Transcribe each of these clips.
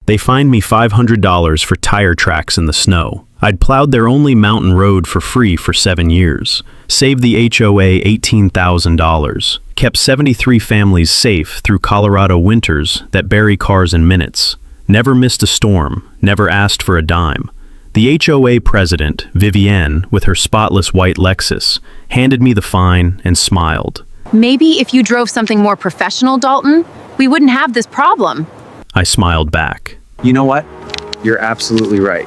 They fined me $500 for tire tracks in the snow. I'd plowed their only mountain road for free for 7 years, saved the HOA $18,000, kept 73 families safe through Colorado winters that bury cars in minutes, never missed a storm, never asked for a dime. The HOA president, Vivienne, with her spotless white Lexus, handed me the fine and smiled. Maybe if you drove something more professional, Dalton, we wouldn't have this problem. I smiled back. You know what? You're absolutely right.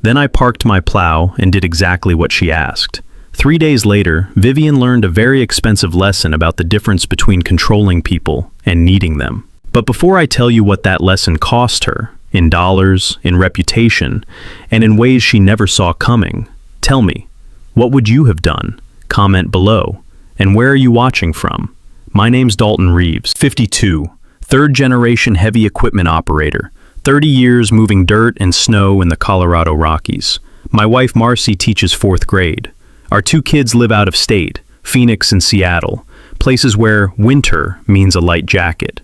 Then I parked my plow and did exactly what she asked. 3 days later, Vivian learned a very expensive lesson about the difference between controlling people and needing them. But before I tell you what that lesson cost her, in dollars, in reputation, and in ways she never saw coming, tell me, what would you have done? Comment below. And where are you watching from? My name's Dalton Reeves, 52, third-generation heavy equipment operator. 30 years moving dirt and snow in the Colorado Rockies. My wife Marcy teaches 4th grade. Our 2 kids live out of state, Phoenix and Seattle, places where winter means a light jacket.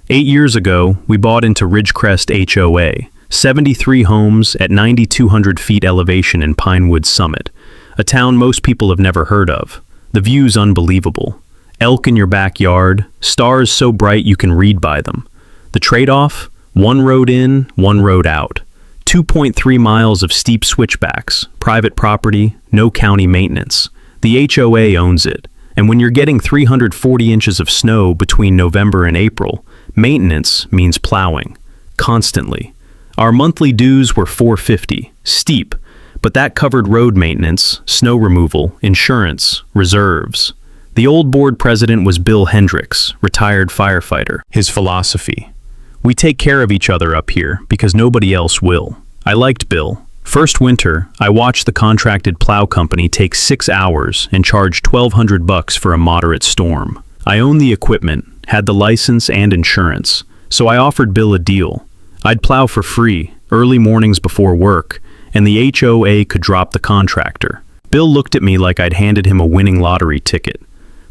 8 years ago, we bought into Ridgecrest HOA, 73 homes at 9,200 feet elevation in Pinewood Summit, a town most people have never heard of. The view's unbelievable. Elk in your backyard, stars so bright you can read by them. The trade-off? 1 road in, 1 road out. 2.3 miles of steep switchbacks, private property, no county maintenance. The HOA owns it, and when you're getting 340 inches of snow between November and April, maintenance means plowing, constantly. Our monthly dues were $450, steep, but that covered road maintenance, snow removal, insurance, reserves. The old board president was Bill Hendricks, retired firefighter. His philosophy: we take care of each other up here because nobody else will. I liked Bill. First winter, I watched the contracted plow company take 6 hours and charge $1,200 for a moderate storm. I owned the equipment, had the license and insurance, so I offered Bill a deal. I'd plow for free, early mornings before work, and the HOA could drop the contractor. Bill looked at me like I'd handed him a winning lottery ticket.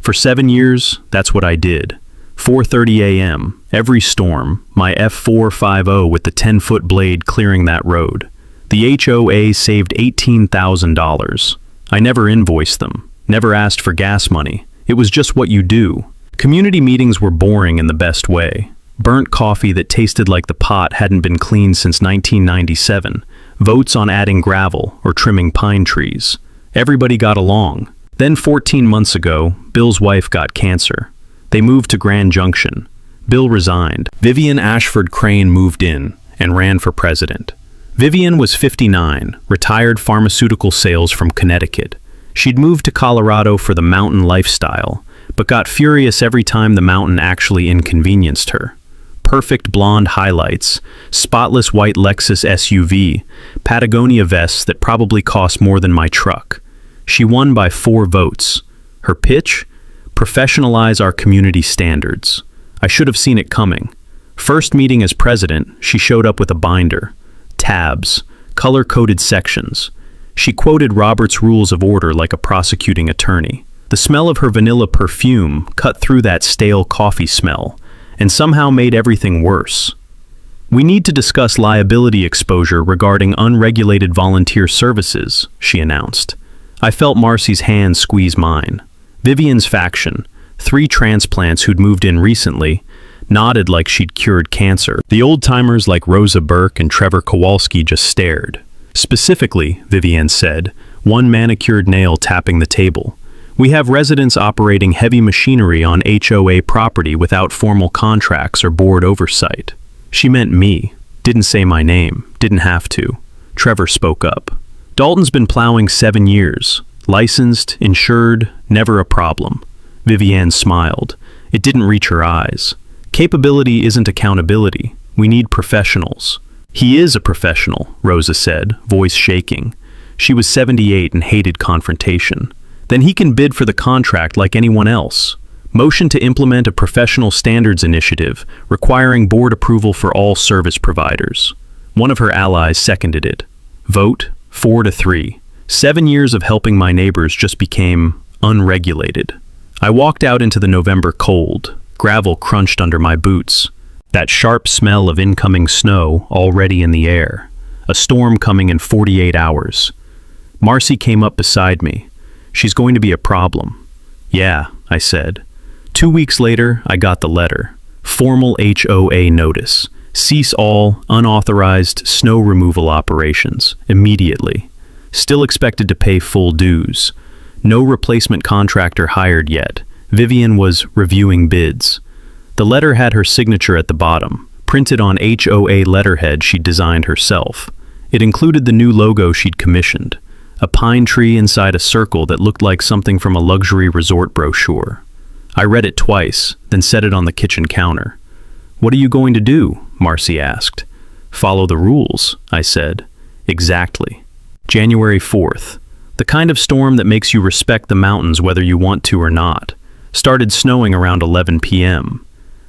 For 7 years, that's what I did. 4:30 a.m., every storm, my F450 with the 10-foot blade clearing that road. The HOA saved $18,000. I never invoiced them, never asked for gas money. It was just what you do. Community meetings were boring in the best way. Burnt coffee that tasted like the pot hadn't been cleaned since 1997. Votes on adding gravel or trimming pine trees. Everybody got along. Then 14 months ago, Bill's wife got cancer. They moved to Grand Junction. Bill resigned. Vivian Ashford Crane moved in and ran for president. Vivian was 59, retired pharmaceutical sales from Connecticut. She'd moved to Colorado for the mountain lifestyle, but got furious every time the mountain actually inconvenienced her. Perfect blonde highlights, spotless white Lexus SUV, Patagonia vests that probably cost more than my truck. She won by 4 votes. Her pitch? Professionalize our community standards. I should have seen it coming. First meeting as president, she showed up with a binder, tabs, color-coded sections. She quoted Robert's Rules of Order like a prosecuting attorney. The smell of her vanilla perfume cut through that stale coffee smell and somehow made everything worse. We need to discuss liability exposure regarding unregulated volunteer services, she announced. I felt Marcy's hand squeeze mine. Vivian's faction, 3 transplants who'd moved in recently, nodded like she'd cured cancer. The old-timers like Rosa Burke and Trevor Kowalski just stared. Specifically, Vivian said, 1 manicured nail tapping the table. We have residents operating heavy machinery on HOA property without formal contracts or board oversight. She meant me. Didn't say my name. Didn't have to. Trevor spoke up. Dalton's been plowing 7 years. Licensed, insured, never a problem. Vivian smiled. It didn't reach her eyes. Capability isn't accountability. We need professionals. He is a professional, Rosa said, voice shaking. She was 78 and hated confrontation. Then he can bid for the contract like anyone else. Motion to implement a professional standards initiative requiring board approval for all service providers. One of her allies seconded it. Vote 4-3. 7 years of helping my neighbors just became unregulated. I walked out into the November cold. Gravel crunched under my boots. That sharp smell of incoming snow already in the air. A storm coming in 48 hours. Marcy came up beside me. She's going to be a problem. Yeah, I said. 2 weeks later, I got the letter. Formal HOA notice. Cease all unauthorized snow removal operations immediately. Still expected to pay full dues. No replacement contractor hired yet. Vivian was reviewing bids. The letter had her signature at the bottom, printed on HOA letterhead she'd designed herself. It included the new logo she'd commissioned, a pine tree inside a circle that looked like something from a luxury resort brochure. I read it twice, then set it on the kitchen counter. "What are you going to do?" Marcy asked. "Follow the rules," I said. "Exactly." January 4th. The kind of storm that makes you respect the mountains whether you want to or not. Started snowing around 11 p.m.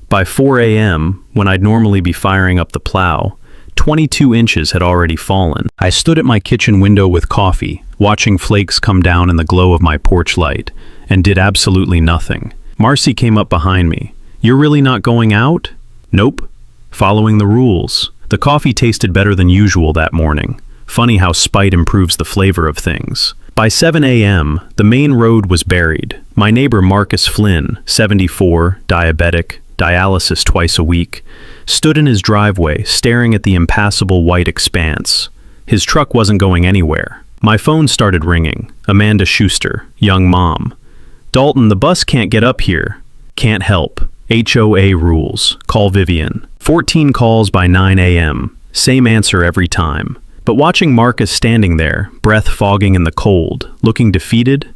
By 4 a.m., when I'd normally be firing up the plow, 22 inches had already fallen. I stood at my kitchen window with coffee, watching flakes come down in the glow of my porch light, and did absolutely nothing. Marcy came up behind me. "You're really not going out?" "Nope. Following the rules." The coffee tasted better than usual that morning. Funny how spite improves the flavor of things. By 7 a.m., the main road was buried. My neighbor Marcus Flynn, 74, diabetic, dialysis twice a week, stood in his driveway staring at the impassable white expanse. His truck wasn't going anywhere. My phone started ringing. Amanda Schuster, young mom. "Dalton, the bus can't get up here." "Can't help. HOA rules. Call Vivian." 14 calls by 9 a.m. Same answer every time. But watching Marcus standing there, breath fogging in the cold, looking defeated,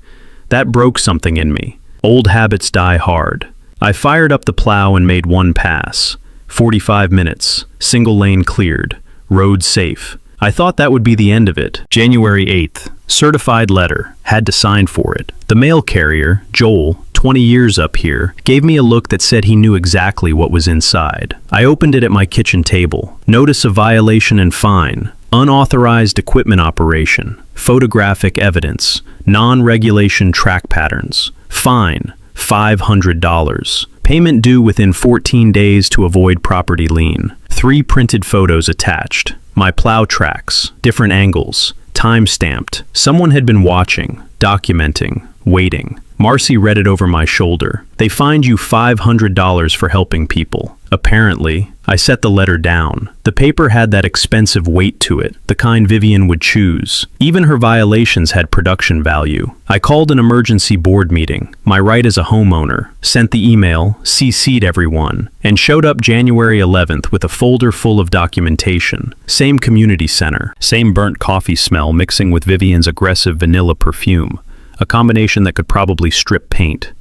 that broke something in me. Old habits die hard. I fired up the plow and made one pass. 45 minutes. Single lane cleared. Road safe. I thought that would be the end of it. January 8th. Certified letter. Had to sign for it. The mail carrier, Joel, 20 years up here, gave me a look that said he knew exactly what was inside. I opened it at my kitchen table. Notice of violation and fine. Unauthorized equipment operation. Photographic evidence. Non-regulation track patterns. Fine. $500. Payment due within 14 days to avoid property lien. 3 printed photos attached. My plow tracks, different angles, time-stamped. Someone had been watching, documenting, waiting. Marcy read it over my shoulder. "They fined you $500 for helping people." Apparently, I set the letter down. The paper had that expensive weight to it, the kind Vivian would choose. Even her violations had production value. I called an emergency board meeting, my right as a homeowner, sent the email, CC'd everyone, and showed up January 11th with a folder full of documentation. Same community center, same burnt coffee smell mixing with Vivian's aggressive vanilla perfume, a combination that could probably strip paint.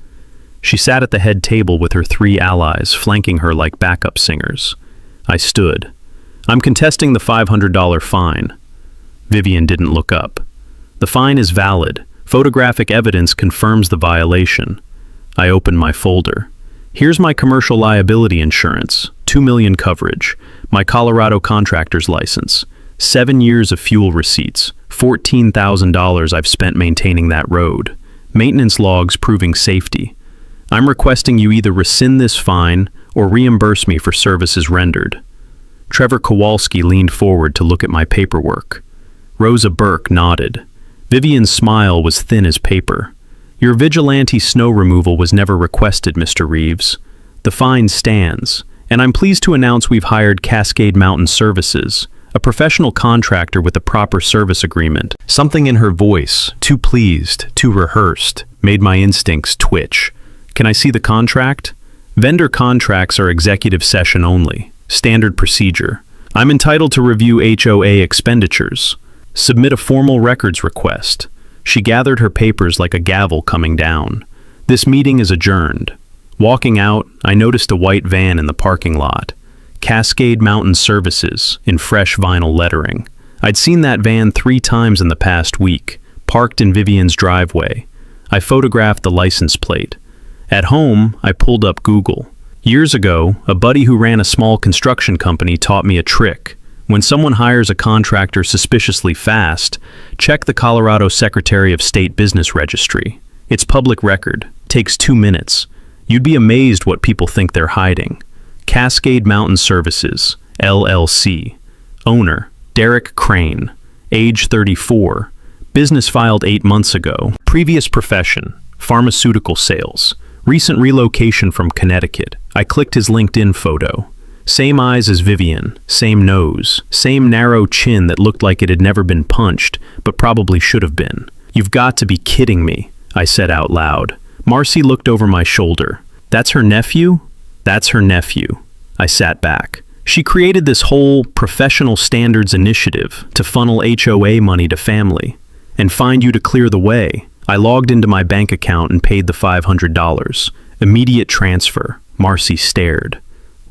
She sat at the head table with her 3 allies, flanking her like backup singers. I stood. "I'm contesting the $500 fine." Vivian didn't look up. "The fine is valid. Photographic evidence confirms the violation." I opened my folder. "Here's my commercial liability insurance, $2 million coverage, my Colorado contractor's license, 7 years of fuel receipts, $14,000 I've spent maintaining that road, maintenance logs proving safety. I'm requesting you either rescind this fine or reimburse me for services rendered." Trevor Kowalski leaned forward to look at my paperwork. Rosa Burke nodded. Vivian's smile was thin as paper. "Your vigilante snow removal was never requested, Mr. Reeves. The fine stands, and I'm pleased to announce we've hired Cascade Mountain Services, a professional contractor with a proper service agreement." Something in her voice, too pleased, too rehearsed, made my instincts twitch. "Can I see the contract?" "Vendor contracts are executive session only. Standard procedure. I'm entitled to review HOA expenditures. Submit a formal records request." She gathered her papers like a gavel coming down. "This meeting is adjourned." Walking out, I noticed a white van in the parking lot. Cascade Mountain Services in fresh vinyl lettering. I'd seen that van 3 times in the past week, parked in Vivian's driveway. I photographed the license plate. At home, I pulled up Google. Years ago, a buddy who ran a small construction company taught me a trick. When someone hires a contractor suspiciously fast, check the Colorado Secretary of State Business Registry. It's public record. Takes 2 minutes. You'd be amazed what people think they're hiding. Cascade Mountain Services, LLC. Owner, Derek Crane. Age 34. Business filed 8 months ago. Previous profession, pharmaceutical sales. Recent relocation from Connecticut. I clicked his LinkedIn photo. Same eyes as Vivian, same nose, same narrow chin that looked like it had never been punched, but probably should have been. You've got to be kidding me, I said out loud. Marcy looked over my shoulder. That's her nephew? That's her nephew. I sat back. She created this whole professional standards initiative to funnel HOA money to family and find you to clear the way. I logged into my bank account and paid the $500. Immediate transfer. Marcy stared.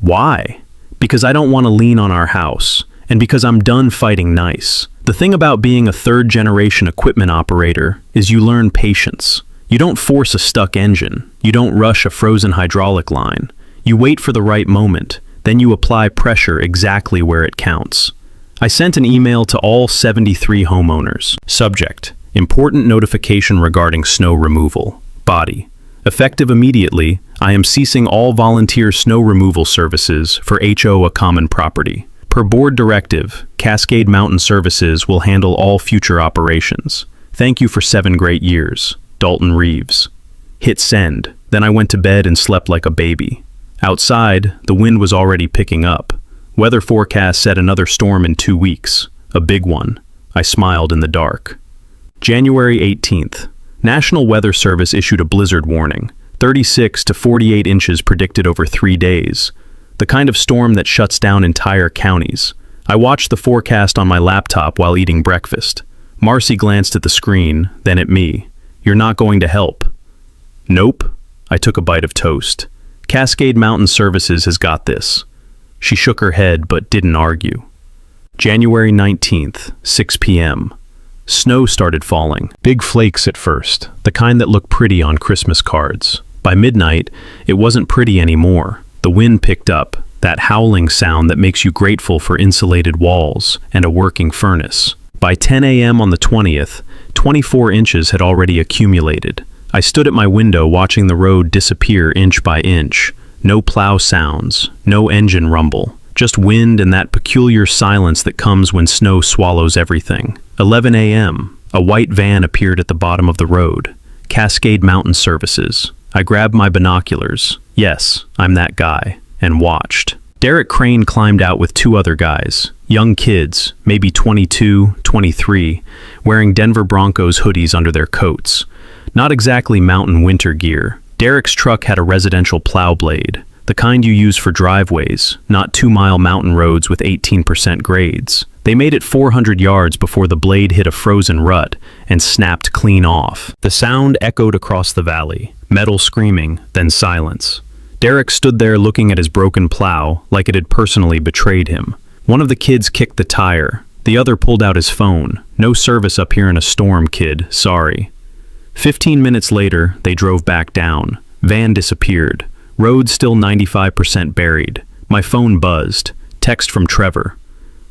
Why? Because I don't want to lean on our house, and because I'm done fighting nice. The thing about being a third-generation equipment operator is you learn patience. You don't force a stuck engine. You don't rush a frozen hydraulic line. You wait for the right moment, then you apply pressure exactly where it counts. I sent an email to all 73 homeowners. Subject: important notification regarding snow removal. Body: effective immediately, I am ceasing all volunteer snow removal services for HOA common property. Per board directive, Cascade Mountain Services will handle all future operations. Thank you for 7 great years. Dalton Reeves. Hit send. Then I went to bed and slept like a baby. Outside, the wind was already picking up. Weather forecast said another storm in 2 weeks. A big one. I smiled in the dark. January 18th. National Weather Service issued a blizzard warning. 36 to 48 inches predicted over 3 days. The kind of storm that shuts down entire counties. I watched the forecast on my laptop while eating breakfast. Marcy glanced at the screen, then at me. You're not going to help. Nope. I took a bite of toast. Cascade Mountain Services has got this. She shook her head but didn't argue. January 19th, 6 p.m. Snow started falling. Big flakes at first, the kind that look pretty on Christmas cards. By midnight, it wasn't pretty anymore. The wind picked up, that howling sound that makes you grateful for insulated walls and a working furnace. By 10 a.m. on the 20th, 24 inches had already accumulated. I stood at my window watching the road disappear inch by inch. No plow sounds, no engine rumble, just wind and that peculiar silence that comes when snow swallows everything. 11 a.m. A white van appeared at the bottom of the road. Cascade Mountain Services. I grabbed my binoculars. Yes, I'm that guy. And watched. Derek Crane climbed out with 2 other guys. Young kids, maybe 22, 23, wearing Denver Broncos hoodies under their coats. Not exactly mountain winter gear. Derek's truck had a residential plow blade, the kind you use for driveways, not 2-mile mountain roads with 18% grades. They made it 400 yards before the blade hit a frozen rut and snapped clean off. The sound echoed across the valley, metal screaming, then silence. Derek stood there looking at his broken plow like it had personally betrayed him. One of the kids kicked the tire. The other pulled out his phone. No service up here in a storm, kid. Sorry. 15 minutes later, they drove back down. Van disappeared. Road still 95% buried. My phone buzzed. Text from Trevor.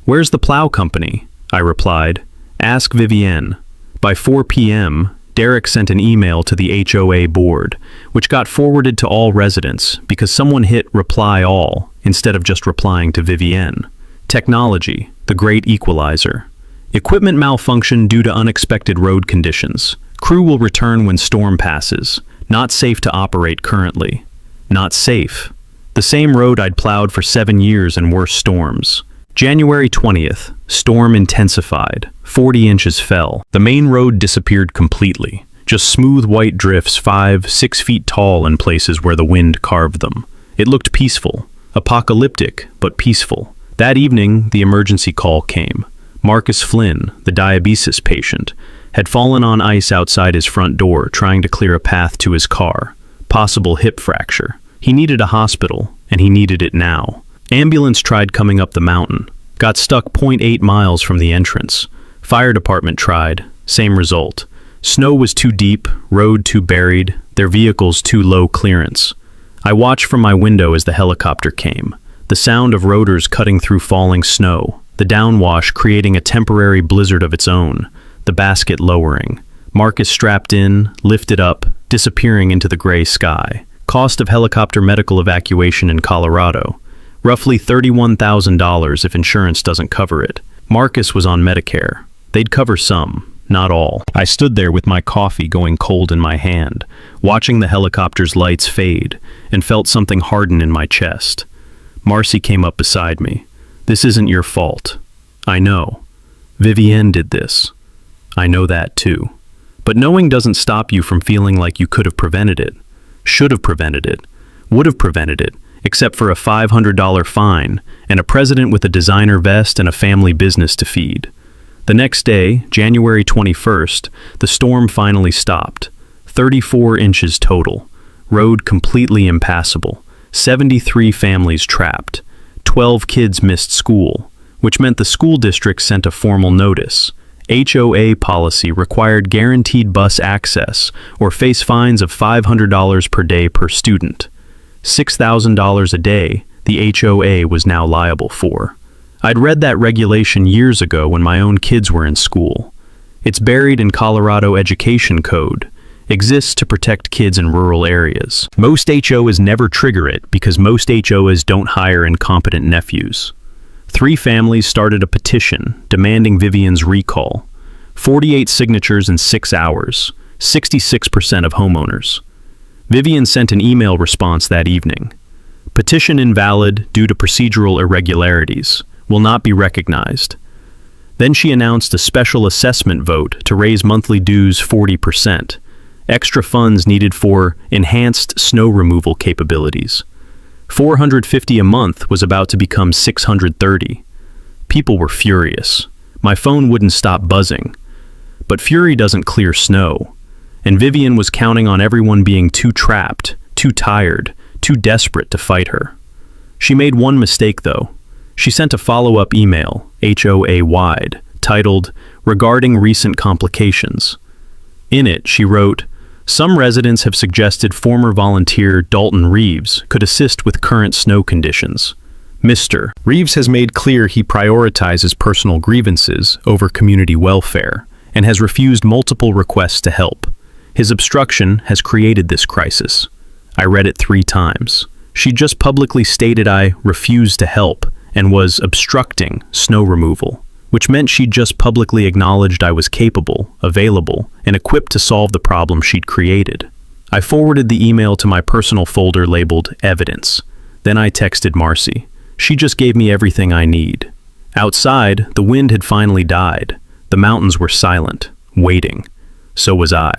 Where's the plow company? I replied. Ask Vivienne. By 4 p.m., Derek sent an email to the HOA board, which got forwarded to all residents because someone hit reply all instead of just replying to Vivienne. Technology, the great equalizer. Equipment malfunction due to unexpected road conditions. Crew will return when storm passes. Not safe to operate currently. Not safe. The same road I'd plowed for 7 years in worse storms. January 20th, storm intensified. 40 inches fell. The main road disappeared completely. Just smooth white drifts 5-6 feet tall in places where the wind carved them. It looked peaceful. Apocalyptic, but peaceful. That evening, the emergency call came. Marcus Flynn, the diabetes patient, had fallen on ice outside his front door trying to clear a path to his car. Possible hip fracture. He needed a hospital, and he needed it now. Ambulance tried coming up the mountain. Got stuck 0.8 miles from the entrance. Fire department tried. Same result. Snow was too deep, road too buried, their vehicles too low clearance. I watched from my window as the helicopter came. The sound of rotors cutting through falling snow. The downwash creating a temporary blizzard of its own. The basket lowering. Marcus strapped in, lifted up, disappearing into the gray sky. Cost of helicopter medical evacuation in Colorado. roughly $31,000 if insurance doesn't cover it. Marcus was on Medicare. They'd cover some, not all. I stood there with my coffee going cold in my hand, watching the helicopter's lights fade, and felt something harden in my chest. Marcy came up beside me. "This isn't your fault." "I know. Vivienne did this." "I know that too." But knowing doesn't stop you from feeling like you could have prevented it, should have prevented it, would have prevented it, except for a $500 fine and a president with a designer vest and a family business to feed. The next day, January 21st, the storm finally stopped. 34 inches total. Road completely impassable. 73 families trapped. 12 kids missed school, which meant the school district sent a formal notice. HOA policy required guaranteed bus access or face fines of $500 per day per student. $6,000 a day the HOA was now liable for. I'd read that regulation years ago when my own kids were in school. It's buried in Colorado Education Code, exists to protect kids in rural areas. Most HOAs never trigger it because most HOAs don't hire incompetent nephews. 3 families started a petition demanding Vivienne's recall. 48 signatures in 6 hours, 66% of homeowners. Vivienne sent an email response that evening. "Petition invalid due to procedural irregularities. Will not be recognized." Then she announced a special assessment vote to raise monthly dues 40%. Extra funds needed for enhanced snow removal capabilities. $450 a month was about to become $630. People were furious. My phone wouldn't stop buzzing. But fury doesn't clear snow. And Vivienne was counting on everyone being too trapped, too tired, too desperate to fight her. She made one mistake, though. She sent a follow-up email, HOA-wide, titled, "Regarding Recent Complications." In it, she wrote, "Some residents have suggested former volunteer Dalton Reeves could assist with current snow conditions. Mr. Reeves has made clear he prioritizes personal grievances over community welfare and has refused multiple requests to help. His obstruction has created this crisis." I read it 3 times. She just publicly stated I refused to help and was obstructing snow removal, which meant she just publicly acknowledged I was capable, available, and equipped to solve the problem she'd created. I forwarded the email to my personal folder labeled Evidence. Then I texted Marcy. She just gave me everything I need. Outside, the wind had finally died. The mountains were silent, waiting. So was I.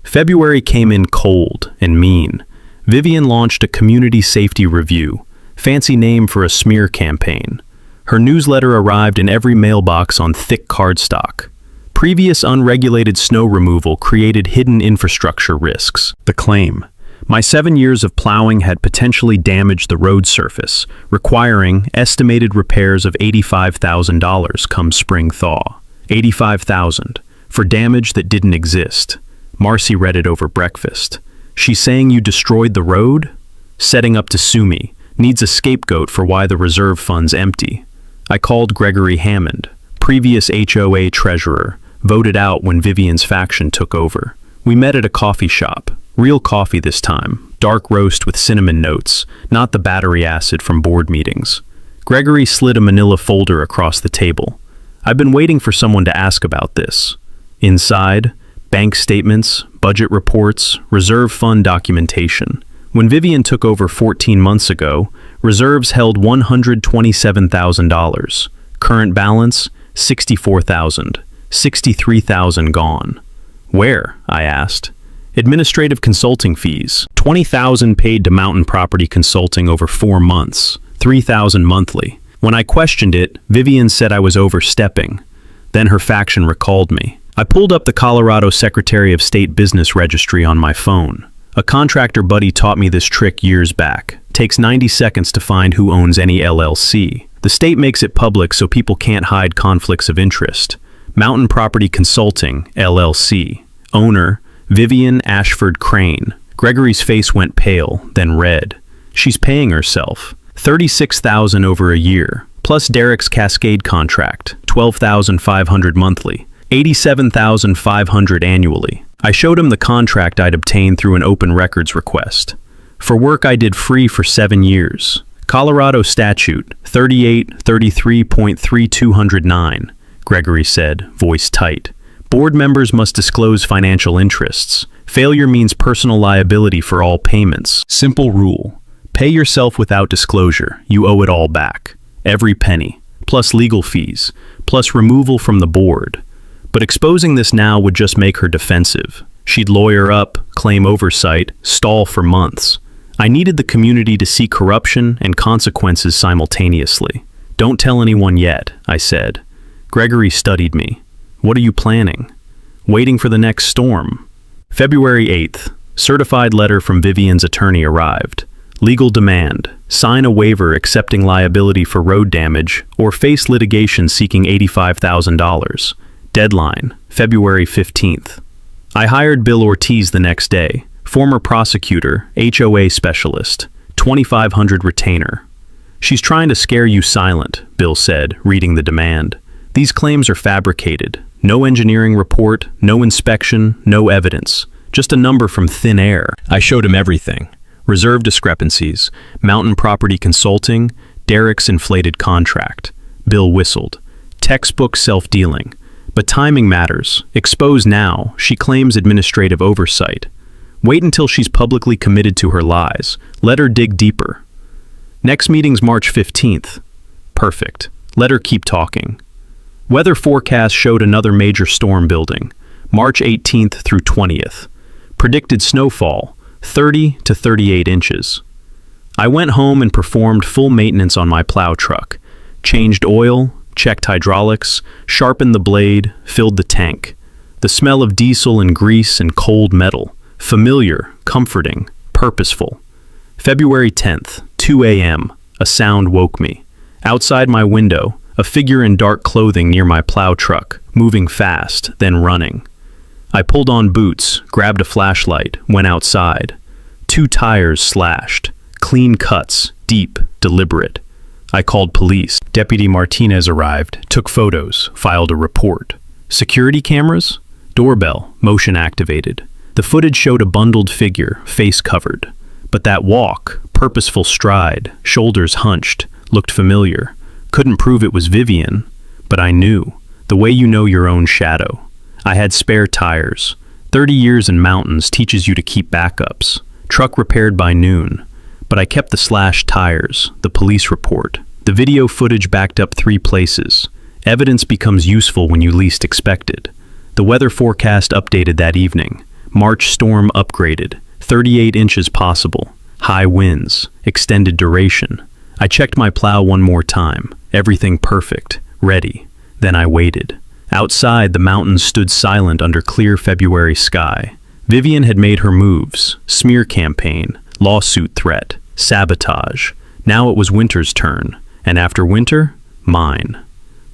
February came in cold and mean. Vivienne launched a community safety review, fancy name for a smear campaign. Her newsletter arrived in every mailbox on thick cardstock. Previous unregulated snow removal created hidden infrastructure risks. The claim: my 7 years of plowing had potentially damaged the road surface, requiring estimated repairs of $85,000 come spring thaw. $85,000 for damage that didn't exist. Marcy read it over breakfast. She's saying you destroyed the road? Setting up to sue me. Needs a scapegoat for why the reserve fund's empty. I called Gregory Hammond, previous HOA treasurer, voted out when Vivienne's faction took over. We met at a coffee shop. Real coffee this time. Dark roast with cinnamon notes, not the battery acid from board meetings. Gregory slid a manila folder across the table. I've been waiting for someone to ask about this. Inside, bank statements, budget reports, reserve fund documentation. When Vivienne took over 14 months ago, reserves held $127,000. Current balance, $64,000. $63,000 gone. Where? I asked. Administrative consulting fees. $20,000 paid to Mountain Property Consulting over 4 months. $3,000 monthly. When I questioned it, Vivienne said I was overstepping. Then her faction recalled me. I pulled up the Colorado Secretary of State Business Registry on my phone. A contractor buddy taught me this trick years back. Takes 90 seconds to find who owns any LLC. The state makes it public so people can't hide conflicts of interest. Mountain Property Consulting, LLC. Owner, Vivienne Ashford Crane. Gregory's face went pale, then red. She's paying herself. $36,000 over a year, plus Derek's Cascade contract, $12,500 monthly. $87,500 annually. I showed him the contract I'd obtained through an open records request. For work I did free for 7 years. Colorado Statute 3833.3209, Gregory said, voice tight. Board members must disclose financial interests. Failure means personal liability for all payments. Simple rule. Pay yourself without disclosure. You owe it all back. Every penny. Plus legal fees. Plus removal from the board. But exposing this now would just make her defensive. She'd lawyer up, claim oversight, stall for months. I needed the community to see corruption and consequences simultaneously. Don't tell anyone yet, I said. Gregory studied me. What are you planning? Waiting for the next storm. February 8th, certified letter from Vivian's attorney arrived. Legal demand. Sign a waiver accepting liability for road damage or face litigation seeking $85,000. Deadline, February 15th. I hired Bill Ortiz the next day. Former prosecutor, HOA specialist, 2,500 retainer. She's trying to scare you silent, Bill said, reading the demand. These claims are fabricated. No engineering report, no inspection, no evidence. Just a number from thin air. I showed him everything. Reserve discrepancies, Mountain Property Consulting, Derek's inflated contract. Bill whistled. Textbook self-dealing. But timing matters. Expose now. She claims administrative oversight. Wait until she's publicly committed to her lies. Let her dig deeper. Next meeting's March 15th. Perfect. Let her keep talking. Weather forecast showed another major storm building, March 18th through 20th. Predicted snowfall, 30 to 38 inches. I went home and performed full maintenance on my plow truck. Changed oil, checked hydraulics, sharpened the blade, filled the tank. The smell of diesel and grease and cold metal. Familiar, comforting, purposeful. February 10th, 2 a.m., a sound woke me. Outside my window, a figure in dark clothing near my plow truck, moving fast, then running. I pulled on boots, grabbed a flashlight, went outside. 2 tires slashed, clean cuts, deep, deliberate. I called police. Deputy Martinez arrived, took photos, filed a report. Security cameras? Doorbell, motion activated. The footage showed a bundled figure, face covered. But that walk, purposeful stride, shoulders hunched, looked familiar. Couldn't prove it was Vivian, but I knew. The way you know your own shadow. I had spare tires. 30 years in mountains teaches you to keep backups. Truck repaired by noon. But I kept the slashed tires, the police report. The video footage backed up 3 places. Evidence becomes useful when you least expect it. The weather forecast updated that evening. March storm upgraded, 38 inches possible, high winds, extended duration. I checked my plow one more time, everything perfect, ready. Then I waited. Outside, the mountains stood silent under clear February sky. Vivian had made her moves, smear campaign, lawsuit threat, sabotage. Now it was winter's turn, and after winter, mine.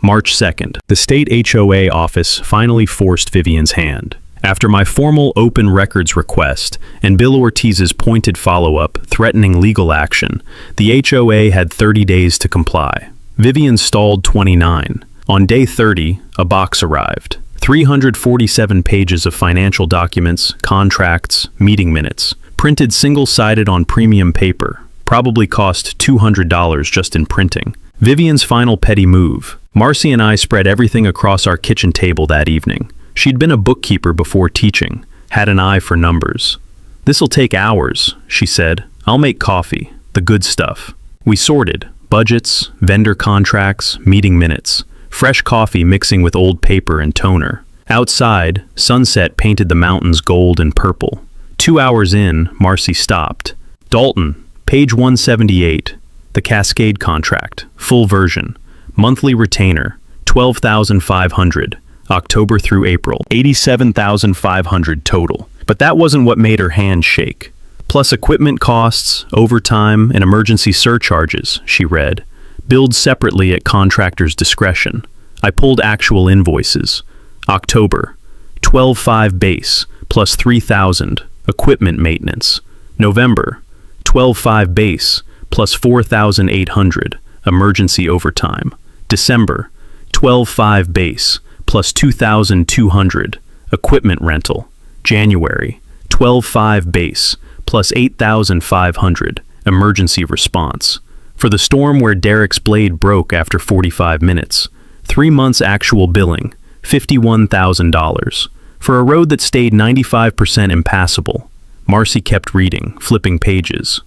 March 2nd, the state HOA office finally forced Vivian's hand. After my formal open records request and Bill Ortiz's pointed follow-up threatening legal action, the HOA had 30 days to comply. Vivian stalled 29. On day 30, a box arrived. 347 pages of financial documents, contracts, meeting minutes, printed single-sided on premium paper. Probably cost $200 just in printing. Vivian's final petty move. Marcy and I spread everything across our kitchen table that evening. She'd been a bookkeeper before teaching, had an eye for numbers. "This'll take hours," she said. "I'll make coffee, the good stuff." We sorted, budgets, vendor contracts, meeting minutes, fresh coffee mixing with old paper and toner. Outside, sunset painted the mountains gold and purple. 2 hours in, Marcy stopped. "Dalton, page 178, the Cascade contract, full version, monthly retainer, $12,500. October through April, $87,500 total. But that wasn't what made her hand shake. Plus equipment costs, overtime, and emergency surcharges, she read. Billed separately at contractor's discretion. I pulled actual invoices. October, $12,500 base, plus $3,000, equipment maintenance. November, $12,500 base, plus $4,800, emergency overtime. December, $12,500 base, plus $2,200, equipment rental. January, $12,500 base, plus $8,500, emergency response. For the storm where Derek's blade broke after 45 minutes. 3 months actual billing, $51,000. For a road that stayed 95% impassable. Marcy kept reading, flipping pages.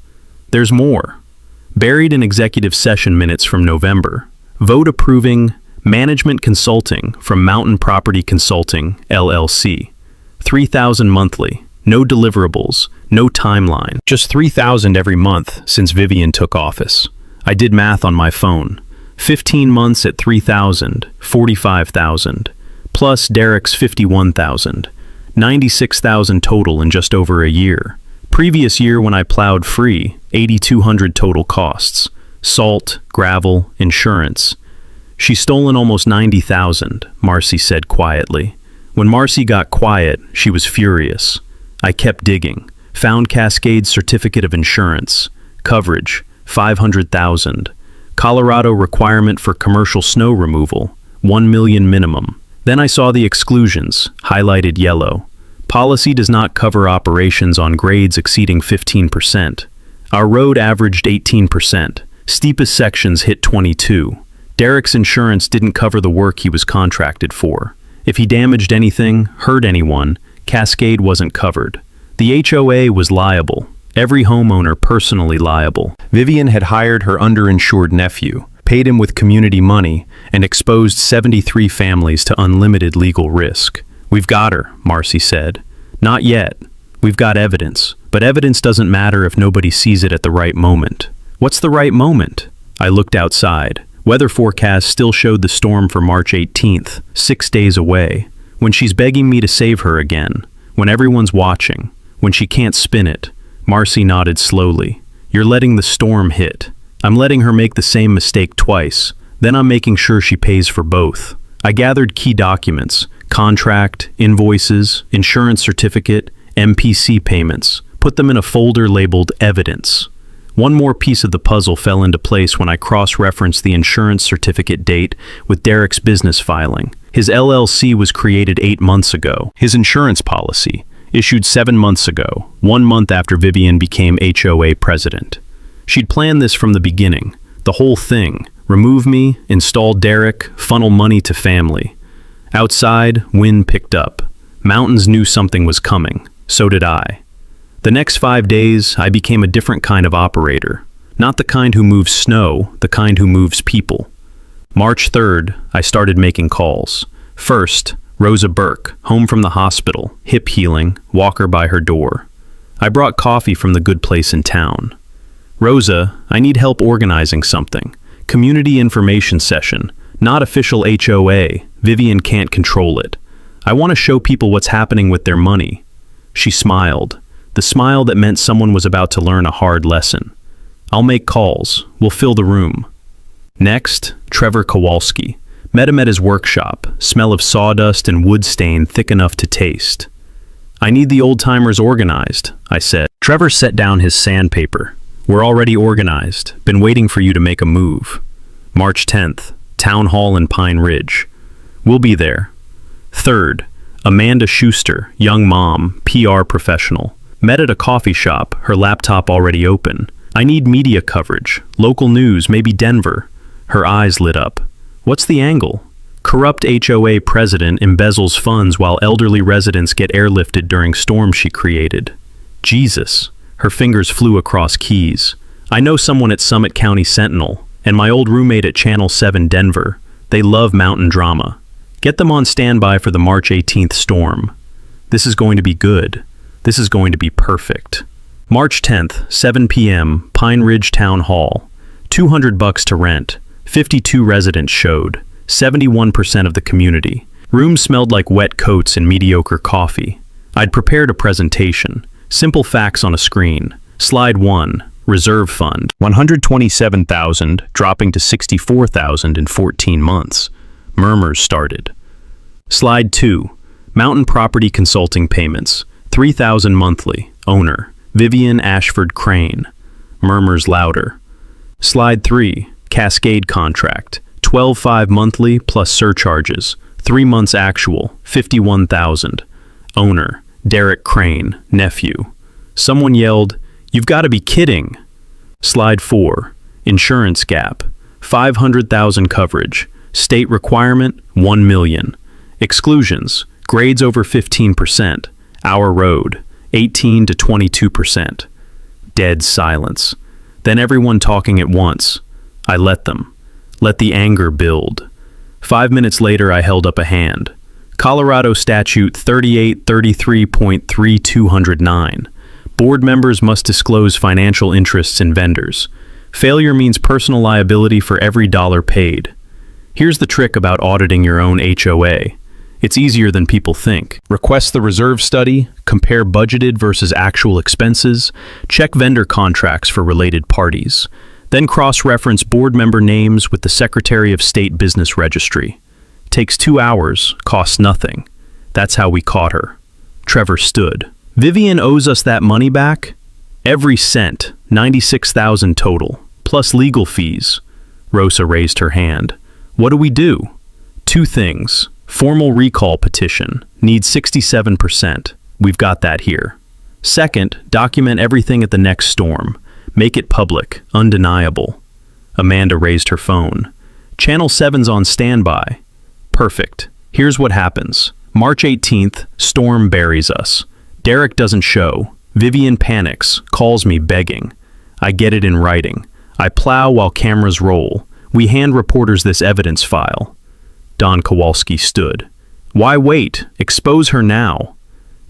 There's more. Buried in executive session minutes from November. Vote approving management consulting from Mountain Property Consulting, LLC. $3,000 monthly. No deliverables. No timeline. Just $3,000 every month since Vivian took office. I did math on my phone. 15 months at $3,000, $45,000. Plus Derek's $51,000. $96,000 total in just over a year. Previous year when I plowed free, $8,200 total costs. Salt, gravel, insurance. She's stolen almost $90,000, Marcy said quietly. When Marcy got quiet, she was furious. I kept digging. Found Cascade's certificate of insurance. Coverage, $500,000. Colorado requirement for commercial snow removal, $1 million minimum. Then I saw the exclusions, highlighted yellow. Policy does not cover operations on grades exceeding 15%. Our road averaged 18%. Steepest sections hit 22. Derek's insurance didn't cover the work he was contracted for. If he damaged anything, hurt anyone, Cascade wasn't covered. The HOA was liable. Every homeowner personally liable. Vivian had hired her underinsured nephew, paid him with community money, and exposed 73 families to unlimited legal risk. We've got her, Marcy said. Not yet. We've got evidence. But evidence doesn't matter if nobody sees it at the right moment. What's the right moment? I looked outside. Weather forecast still showed the storm for March 18th, 6 days away. When she's begging me to save her again. When everyone's watching. When she can't spin it. Marcy nodded slowly. You're letting the storm hit. I'm letting her make the same mistake twice. Then I'm making sure she pays for both. I gathered key documents, contract, invoices, insurance certificate, MPC payments, put them in a folder labeled evidence. One more piece of the puzzle fell into place when I cross-referenced the insurance certificate date with Derek's business filing. His LLC was created 8 months ago. His insurance policy, issued 7 months ago, 1 month after Vivian became HOA president. She'd planned this from the beginning, the whole thing. Remove me, install Derek, funnel money to family. Outside, wind picked up. Mountains knew something was coming. So did I. The next 5 days, I became a different kind of operator. Not the kind who moves snow, the kind who moves people. March 3rd, I started making calls. First, Rosa Burke, home from the hospital, hip healing, walker by her door. I brought coffee from the good place in town. Rosa, I need help organizing something. Community information session, not official HOA. Vivian can't control it. I want to show people what's happening with their money. She smiled, the smile that meant someone was about to learn a hard lesson. I'll make calls. We'll fill the room. Next, Trevor Kowalski. Met him at his workshop, smell of sawdust and wood stain thick enough to taste. I need the old-timers organized, I said. Trevor set down his sandpaper. We're already organized. Been waiting for you to make a move. March 10th, Town Hall in Pine Ridge. We'll be there. 3rd, Amanda Schuster, young mom, PR professional. Met at a coffee shop, her laptop already open. I need media coverage, local news, maybe Denver. Her eyes lit up. What's the angle? Corrupt HOA president embezzles funds while elderly residents get airlifted during storm she created. Jesus. Her fingers flew across keys. I know someone at Summit County Sentinel, and my old roommate at Channel 7 Denver. They love mountain drama. Get them on standby for the March 18th storm. This is going to be good. This is going to be perfect. March 10th, 7 p.m., Pine Ridge Town Hall. $200 to rent. 52 residents showed. 71% of the community. Rooms smelled like wet coats and mediocre coffee. I'd prepared a presentation. Simple facts on a screen. Slide 1. Reserve fund. $127,000, dropping to $64,000 in 14 months. Murmurs started. Slide 2. Mountain Property Consulting payments. $3,000 monthly. Owner. Vivian Ashford Crane. Murmurs louder. Slide 3. Cascade contract. $12,500 monthly plus surcharges. 3 months actual. $51,000. Owner. Derek Crane, nephew. Someone yelled, "You've got to be kidding." Slide 4. Insurance gap, 500,000 coverage. State requirement, 1 million. Exclusions, grades over 15%. Our road, 18 to 22%. Dead silence. Then everyone talking at once. I let them. Let the anger build. 5 minutes later, I held up a hand. Colorado Statute 3833.3209. Board members must disclose financial interests in vendors. Failure means personal liability for every dollar paid. Here's the trick about auditing your own HOA. It's easier than people think. Request the reserve study, compare budgeted versus actual expenses, check vendor contracts for related parties, then cross-reference board member names with the Secretary of State Business Registry. Takes 2 hours, costs nothing. That's how we caught her. Trevor stood. Vivian owes us that money back? Every cent, $96,000 total, plus legal fees. Rosa raised her hand. What do we do? 2 things. Formal recall petition, needs 67%. We've got that here. Second, document everything at the next storm. Make it public, undeniable. Amanda raised her phone. Channel 7's on standby. Perfect. Here's what happens. March 18th, storm buries us. Derek doesn't show. Vivian panics, calls me begging. I get it in writing. I plow while cameras roll. We hand reporters this evidence file. Don Kowalski stood. Why wait? Expose her now.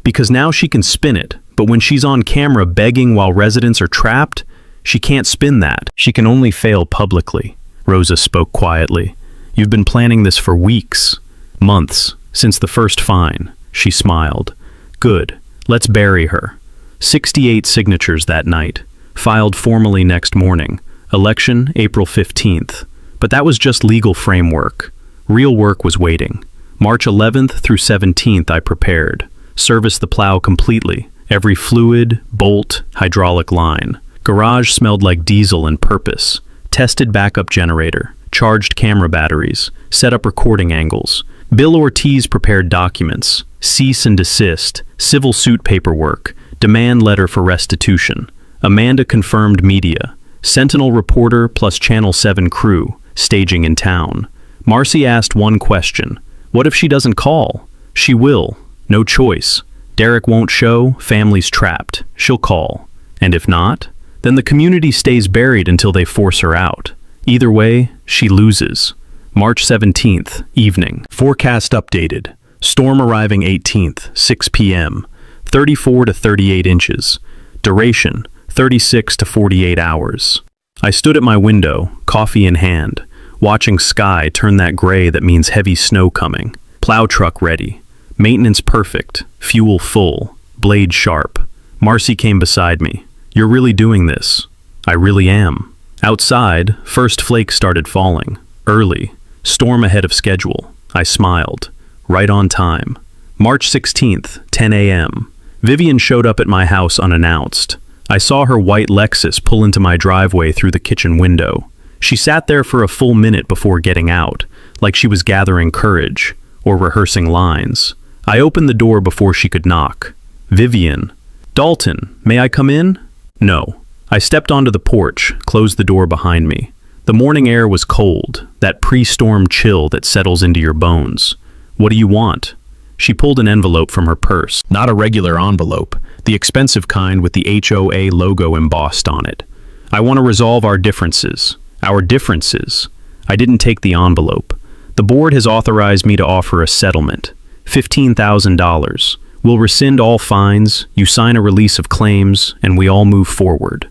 Because now she can spin it, but when she's on camera begging while residents are trapped, she can't spin that. She can only fail publicly. Rosa spoke quietly. You've been planning this for weeks, months, since the first fine. She smiled. Good. Let's bury her. 68 signatures that night. Filed formally next morning. Election, April 15th. But that was just legal framework. Real work was waiting. March 11th through 17th I prepared. Serviced the plow completely. Every fluid, bolt, hydraulic line. Garage smelled like diesel and purpose. Tested backup generator. Charged camera batteries. Set up recording angles. Bill Ortiz prepared documents. Cease and desist. Civil suit paperwork. Demand letter for restitution. Amanda confirmed media. Sentinel reporter plus Channel 7 crew. Staging in town. Marcy asked one question. What if she doesn't call? She will. No choice. Derek won't show, family's trapped. She'll call. And if not, then the community stays buried until they force her out. Either way, she loses. March 17th, evening. Forecast updated. Storm arriving 18th, 6 p.m. 34 to 38 inches. Duration, 36 to 48 hours. I stood at my window, coffee in hand, watching sky turn that gray that means heavy snow coming. Plow truck ready. Maintenance perfect. Fuel full. Blade sharp. Marcy came beside me. You're really doing this. I really am. Outside, first flakes started falling. Early. Storm ahead of schedule. I smiled. Right on time. March 16th, 10 a.m. Vivian showed up at my house unannounced. I saw her white Lexus pull into my driveway through the kitchen window. She sat there for a full minute before getting out, like she was gathering courage, or rehearsing lines. I opened the door before she could knock. Vivian. Dalton, may I come in? No. I stepped onto the porch, closed the door behind me. The morning air was cold, that pre-storm chill that settles into your bones. What do you want? She pulled an envelope from her purse. Not a regular envelope, the expensive kind with the HOA logo embossed on it. I want to resolve our differences. Our differences. I didn't take the envelope. The board has authorized me to offer a settlement. $15,000. We'll rescind all fines, you sign a release of claims, and we all move forward.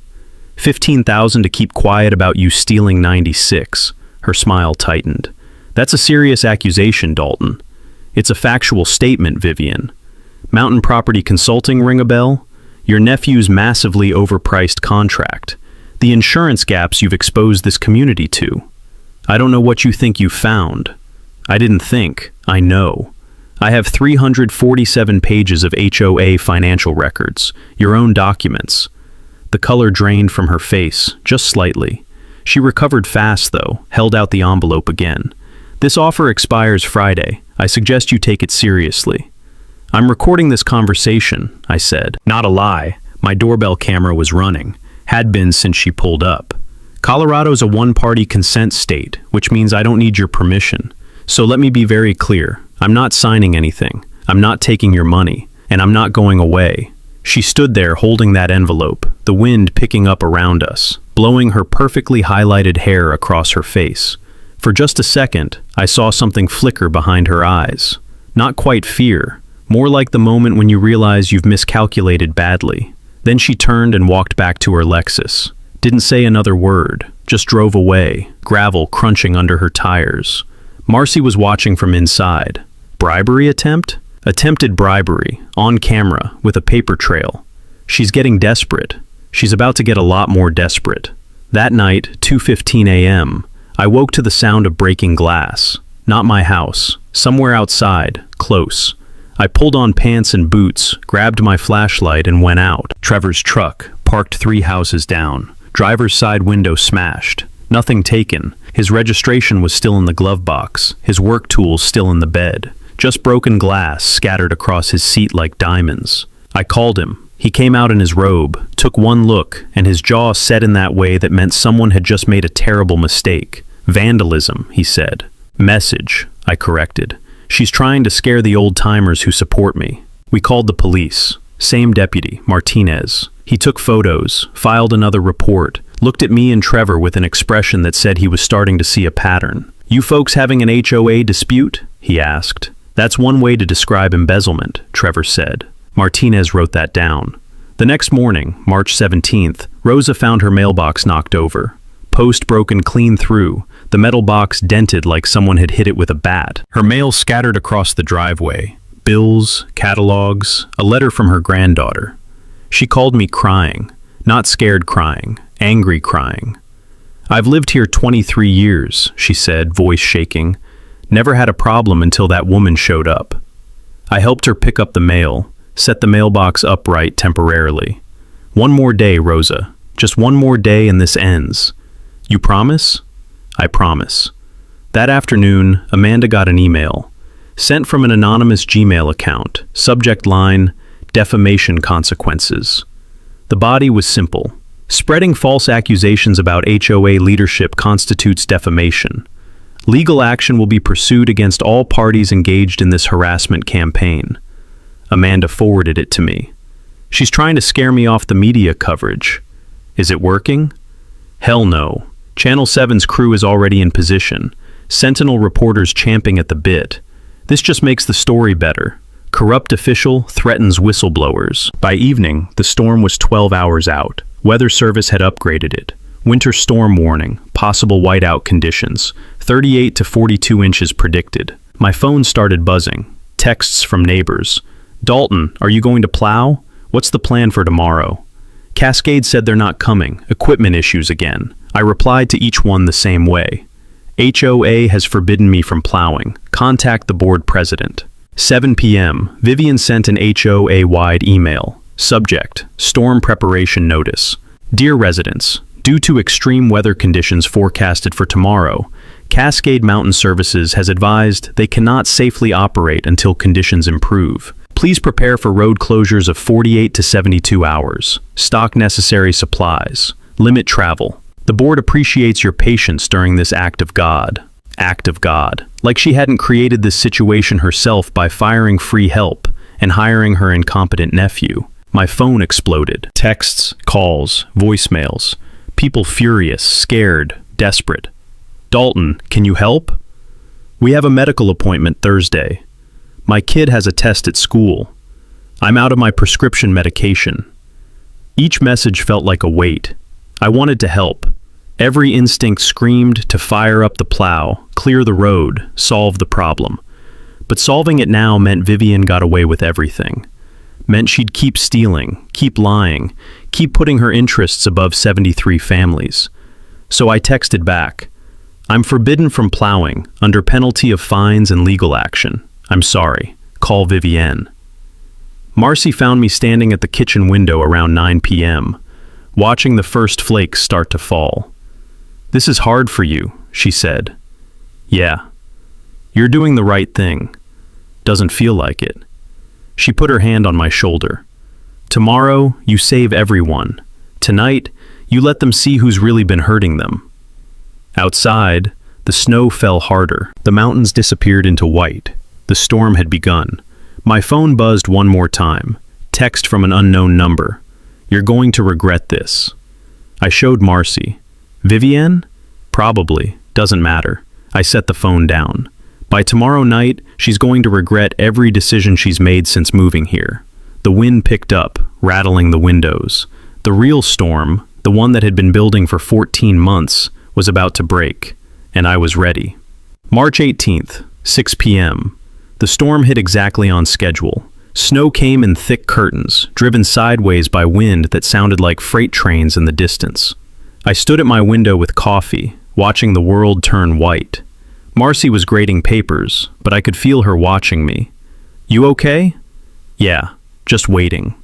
$15,000 to keep quiet about you stealing 96. Her smile tightened. That's a serious accusation, Dalton. It's a factual statement, Vivian. Mountain Property Consulting ring a bell? Your nephew's massively overpriced contract. The insurance gaps you've exposed this community to. I don't know what you think you found. I didn't think. I know. I have 347 pages of HOA financial records, your own documents. The color drained from her face, just slightly. She recovered fast, though, held out the envelope again. This offer expires Friday. I suggest you take it seriously. I'm recording this conversation, I said. Not a lie. My doorbell camera was running. Had been since she pulled up. Colorado's a one-party consent state, which means I don't need your permission. So let me be very clear. I'm not signing anything. I'm not taking your money. And I'm not going away. She stood there holding that envelope, the wind picking up around us, blowing her perfectly highlighted hair across her face. For just a second, I saw something flicker behind her eyes. Not quite fear, more like the moment when you realize you've miscalculated badly. Then she turned and walked back to her Lexus. Didn't say another word, just drove away, gravel crunching under her tires. Marcy was watching from inside. Bribery attempt? Attempted bribery, on camera, with a paper trail. She's getting desperate. She's about to get a lot more desperate. That night, 2:15 a.m., I woke to the sound of breaking glass. Not my house. Somewhere outside, close. I pulled on pants and boots, grabbed my flashlight and went out. Trevor's truck, parked 3 houses down. Driver's side window smashed. Nothing taken. His registration was still in the glove box. His work tools still in the bed. Just broken glass scattered across his seat like diamonds. I called him. He came out in his robe, took one look, and his jaw set in that way that meant someone had just made a terrible mistake. Vandalism, he said. Message, I corrected. She's trying to scare the old-timers who support me. We called the police. Same deputy, Martinez. He took photos, filed another report, looked at me and Trevor with an expression that said he was starting to see a pattern. You folks having an HOA dispute? He asked. That's one way to describe embezzlement, Trevor said. Martinez wrote that down. The next morning, March 17th, Rosa found her mailbox knocked over. Post broken clean through, the metal box dented like someone had hit it with a bat. Her mail scattered across the driveway. Bills, catalogs, a letter from her granddaughter. She called me crying. Not scared crying, angry crying. I've lived here 23 years, she said, voice shaking. Never had a problem until that woman showed up. I helped her pick up the mail, set the mailbox upright temporarily. One more day, Rosa. Just one more day and this ends. You promise? I promise. That afternoon, Amanda got an email, sent from an anonymous Gmail account, subject line, defamation consequences. The body was simple. Spreading false accusations about HOA leadership constitutes defamation. Legal action will be pursued against all parties engaged in this harassment campaign. Amanda forwarded it to me. She's trying to scare me off the media coverage. Is it working? Hell no. Channel 7's crew is already in position. Sentinel reporters champing at the bit. This just makes the story better. Corrupt official threatens whistleblowers. By evening, the storm was 12 hours out. Weather Service had upgraded it. Winter storm warning, possible whiteout conditions, 38 to 42 inches predicted. My phone started buzzing. Texts from neighbors. Dalton, are you going to plow? What's the plan for tomorrow? Cascade said they're not coming. Equipment issues again. I replied to each one the same way. HOA has forbidden me from plowing. Contact the board president. 7 p.m. Vivian sent an HOA-wide email. Subject, storm preparation notice. Dear residents, due to extreme weather conditions forecasted for tomorrow, Cascade Mountain Services has advised they cannot safely operate until conditions improve. Please prepare for road closures of 48 to 72 hours. Stock necessary supplies. Limit travel. The board appreciates your patience during this act of God. Act of God. Like she hadn't created this situation herself by firing free help and hiring her incompetent nephew. My phone exploded. Texts, calls, voicemails. People furious, scared, desperate. Dalton, can you help? We have a medical appointment Thursday. My kid has a test at school. I'm out of my prescription medication. Each message felt like a weight. I wanted to help. Every instinct screamed to fire up the plow, clear the road, solve the problem. But solving it now meant Vivian got away with everything. Meant she'd keep stealing, keep lying, keep putting her interests above 73 families. So I texted back, I'm forbidden from plowing, under penalty of fines and legal action. I'm sorry. Call Vivienne. Marcy found me standing at the kitchen window around 9 p.m., watching the first flakes start to fall. This is hard for you, she said. Yeah. You're doing the right thing. Doesn't feel like it. She put her hand on my shoulder. Tomorrow, you save everyone. Tonight, You let them see who's really been hurting them. Outside, the snow fell harder. The mountains disappeared into white. The storm had begun. My phone buzzed one more time. Text from an unknown number. "You're going to regret this." I showed Marcy. "Vivienne? Probably. Doesn't matter." I set the phone down. By tomorrow night, she's going to regret every decision she's made since moving here. The wind picked up, rattling the windows. The real storm, the one that had been building for 14 months, was about to break, and I was ready. March 18th, 6 p.m. The storm hit exactly on schedule. Snow came in thick curtains, driven sideways by wind that sounded like freight trains in the distance. I stood at my window with coffee, watching the world turn white. Marcy was grading papers, but I could feel her watching me. "You okay?" "Yeah, just waiting."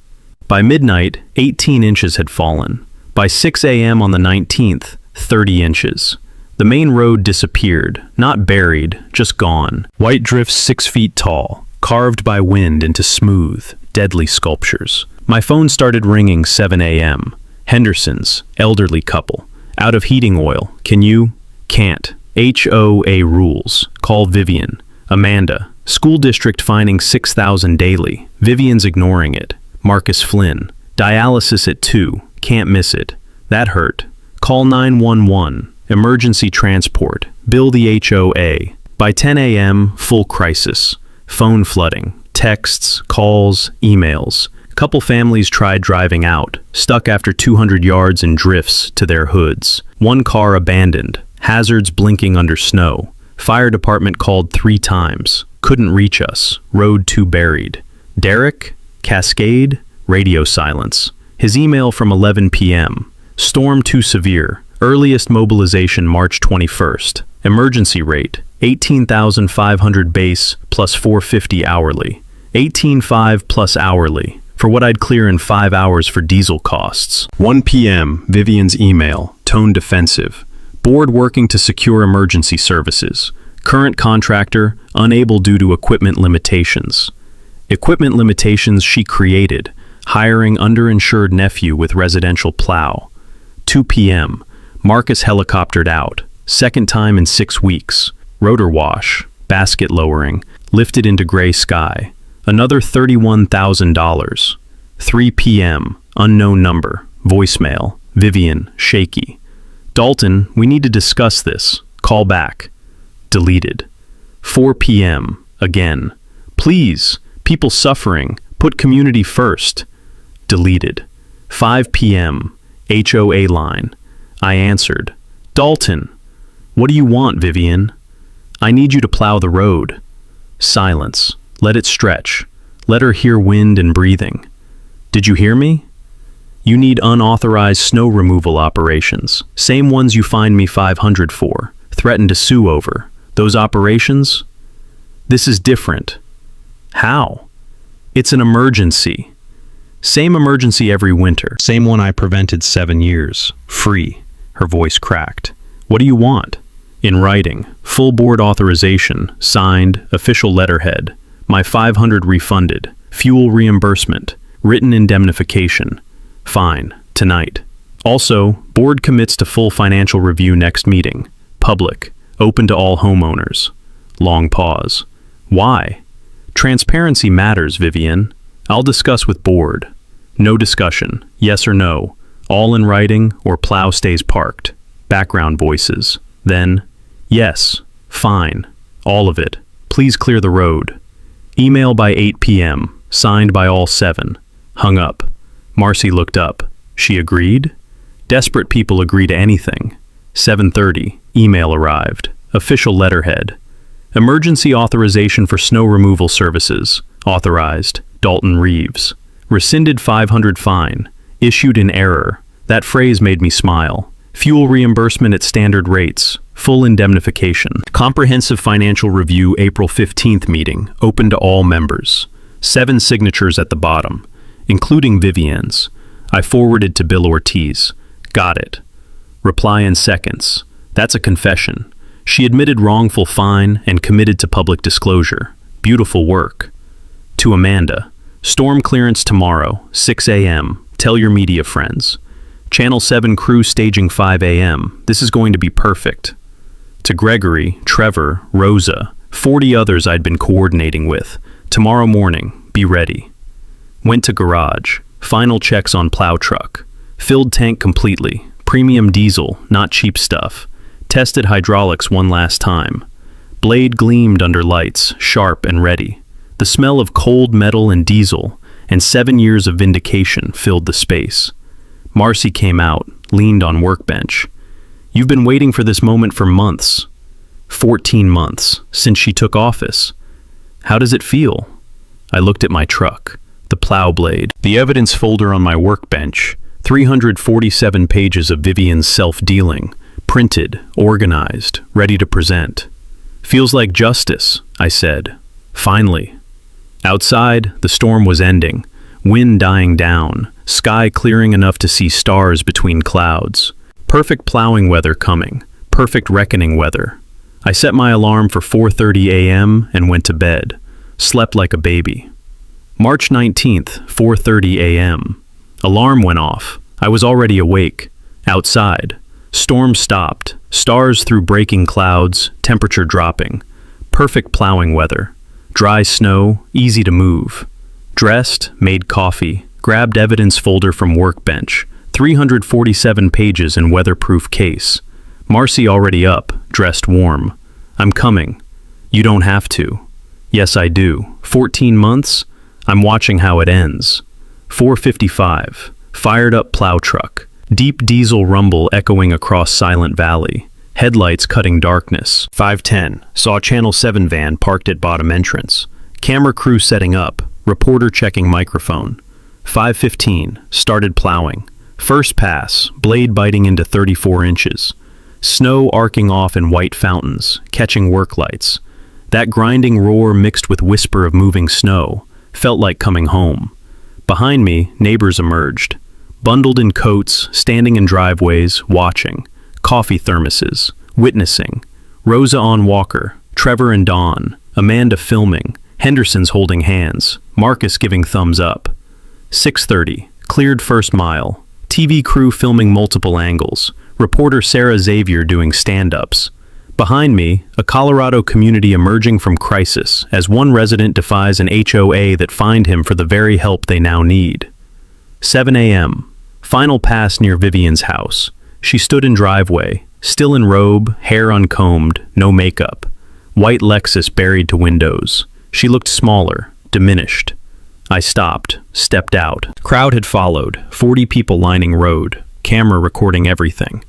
By midnight, 18 inches had fallen. By 6 a.m. on the 19th, 30 inches. The main road disappeared, not buried, just gone. White drifts 6 feet tall, carved by wind into smooth, deadly sculptures. My phone started ringing 7 a.m. Henderson's, elderly couple. "Out of heating oil. Can you?" "Can't. HOA rules. Call Vivian." "Amanda. School district fining 6,000 daily. Vivian's ignoring it." Marcus Flynn. "Dialysis at 2. Can't miss it." "That hurt. Call 911. Emergency transport. Bill the HOA." By 10 a.m., full crisis. Phone flooding. Texts, calls, emails. Couple families tried driving out, stuck after 200 yards in drifts to their hoods. One car abandoned. Hazards blinking under snow. Fire department called 3 times. Couldn't reach us. Road too buried. Derek? Cascade? Radio silence. His email from 11 p.m. Storm too severe. Earliest mobilization March 21st. Emergency rate 18,500 base plus 450 hourly. 18,500 plus hourly for what I'd clear in 5 hours for diesel costs. 1 p.m. Vivian's email. Tone defensive. Board working to secure emergency services. Current contractor unable due to equipment limitations. Equipment limitations she created. Hiring underinsured nephew with residential plow. 2 p.m. Marcus helicoptered out. Second time in 6 weeks. Rotor wash. Basket lowering. Lifted into gray sky. Another $31,000. 3 p.m. Unknown number. Voicemail. Vivian. Shaky. "Dalton, we need to discuss this. Call back." Deleted. 4 p.m. Again. "Please. People suffering. Put community first." Deleted. 5 p.m. HOA line. I answered. "Dalton, what do you want, Vivian?" "I need you to plow the road." Silence. Let it stretch. Let her hear wind and breathing. "Did you hear me? You need unauthorized snow removal operations. Same ones you fined me $500 for. Threatened to sue over. Those operations? This is different." "How?" "It's an emergency." "Same emergency every winter. Same one I prevented 7 years. Free." Her voice cracked. "What do you want?" "In writing. Full board authorization. Signed. Official letterhead. My $500 refunded. Fuel reimbursement. Written indemnification." "Fine. Tonight." Also, board commits to full financial review next meeting. Public. Open to all homeowners. Long pause. "Why?" "Transparency matters, Vivian. I'll discuss with board." No discussion. Yes or no. All in writing or plow stays parked. Background voices. Then, "Yes. Fine. All of it. Please clear the road." Email by 8 p.m. Signed by all 7. Hung up. Marcy looked up. She agreed? Desperate people agree to anything. 7:30. Email arrived. Official letterhead. Emergency authorization for snow removal services. Authorized. Dalton Reeves. Rescinded $500 fine. Issued in error. That phrase made me smile. Fuel reimbursement at standard rates. Full indemnification. Comprehensive financial review April 15th meeting. Open to all members. 7 signatures at the bottom, including Vivian's. I forwarded to Bill Ortiz. Got it. Reply in seconds. That's a confession. She admitted wrongful fine and committed to public disclosure. Beautiful work. To Amanda. Storm clearance tomorrow, 6 a.m. Tell your media friends. Channel 7 crew staging 5 a.m. This is going to be perfect. To Gregory, Trevor, Rosa, 40 others I'd been coordinating with. Tomorrow morning, be ready. Went to garage. Final checks on plow truck. Filled tank completely. Premium diesel, not cheap stuff. Tested hydraulics one last time. Blade gleamed under lights, sharp and ready. The smell of cold metal and diesel, and 7 years of vindication filled the space. Marcy came out, leaned on workbench. You've been waiting for this moment for months. 14 months, since she took office. How does it feel? I looked at my truck, the plow blade, the evidence folder on my workbench, 347 pages of Vivian's self-dealing, printed, organized, ready to present. Feels like justice, I said. Finally. Outside, the storm was ending, wind dying down, sky clearing enough to see stars between clouds. Perfect plowing weather coming, perfect reckoning weather. I set my alarm for 4:30 a.m. and went to bed. Slept like a baby. March 19th, 4:30 a.m. Alarm went off. I was already awake. Outside. Storm stopped. Stars through breaking clouds, temperature dropping. Perfect plowing weather. Dry snow, easy to move. Dressed, made coffee, grabbed evidence folder from workbench. 347 pages in weatherproof case. Marcy already up, dressed warm. I'm coming. You don't have to. Yes, I do. 14 months? I'm watching how it ends. 4:55. Fired up plow truck. Deep diesel rumble echoing across Silent Valley. Headlights cutting darkness. 5:10. Saw Channel 7 van parked at bottom entrance. Camera crew setting up. Reporter checking microphone. 5:15. Started plowing. First pass. Blade biting into 34 inches. Snow arcing off in white fountains, catching work lights. That grinding roar mixed with whisper of moving snow. Felt like coming home. Behind me, neighbors emerged. Bundled in coats, standing in driveways, watching. Coffee thermoses, witnessing. Rosa on walker, Trevor and Dawn, Amanda filming, Henderson's holding hands, Marcus giving thumbs up. 6:30, cleared first mile. TV crew filming multiple angles. Reporter Sarah Xavier doing stand-ups. Behind me, a Colorado community emerging from crisis as one resident defies an HOA that fined him for the very help they now need. 7 a.m. Final pass near Vivian's house. She stood in driveway, still in robe, hair uncombed, no makeup. White Lexus buried to windows. She looked smaller, diminished. I stopped, stepped out. Crowd had followed, 40 people lining road, camera recording everything.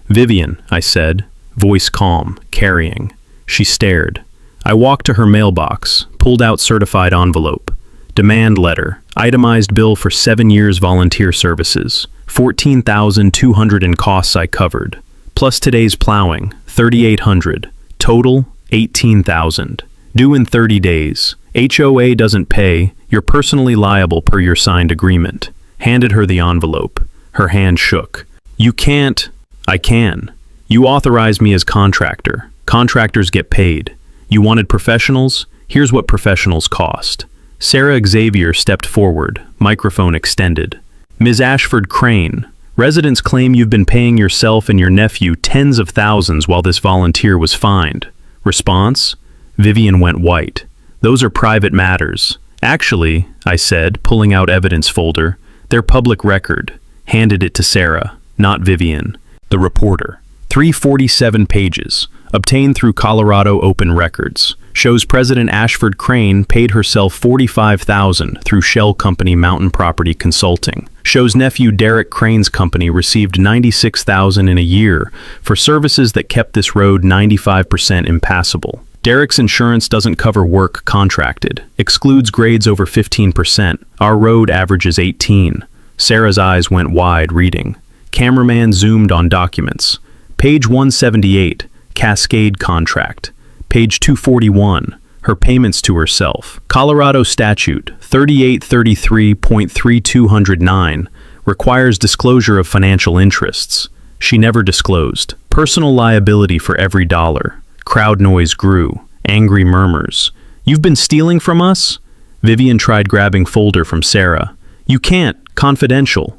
Vivian, I said, voice calm, carrying. She stared. I walked to her mailbox, pulled out certified envelope. Demand letter, itemized bill for 7 years volunteer services, $14,200 in costs I covered, plus today's plowing, $3,800, total $18,000, due in 30 days. HOA doesn't pay, you're personally liable per your signed agreement. Handed her the envelope. Her hand shook. You can't. I can. You authorize me as contractor. Contractors get paid. You wanted professionals? Here's what professionals cost. Sarah Xavier stepped forward, microphone extended. Ms. Ashford Crane, residents claim you've been paying yourself and your nephew tens of thousands while this volunteer was fined. Response? Vivian went white. Those are private matters. Actually, I said, pulling out evidence folder, they're public record. Handed it to Sarah, not Vivian. The reporter. 347 pages. Obtained through Colorado Open Records. Shows President Ashford Crane paid herself $45,000 through shell company Mountain Property Consulting. Shows nephew Derek Crane's company received $96,000 in a year for services that kept this road 95% impassable. Derek's insurance doesn't cover work contracted. Excludes grades over 15%. Our road averages 18. Sarah's eyes went wide reading. Cameraman zoomed on documents. Page 178, Cascade Contract. Page 241, her payments to herself. Colorado Statute 3833.3209 requires disclosure of financial interests. She never disclosed. Personal liability for every dollar. Crowd noise grew. Angry murmurs. You've been stealing from us? Vivian tried grabbing folder from Sarah. You can't. Confidential.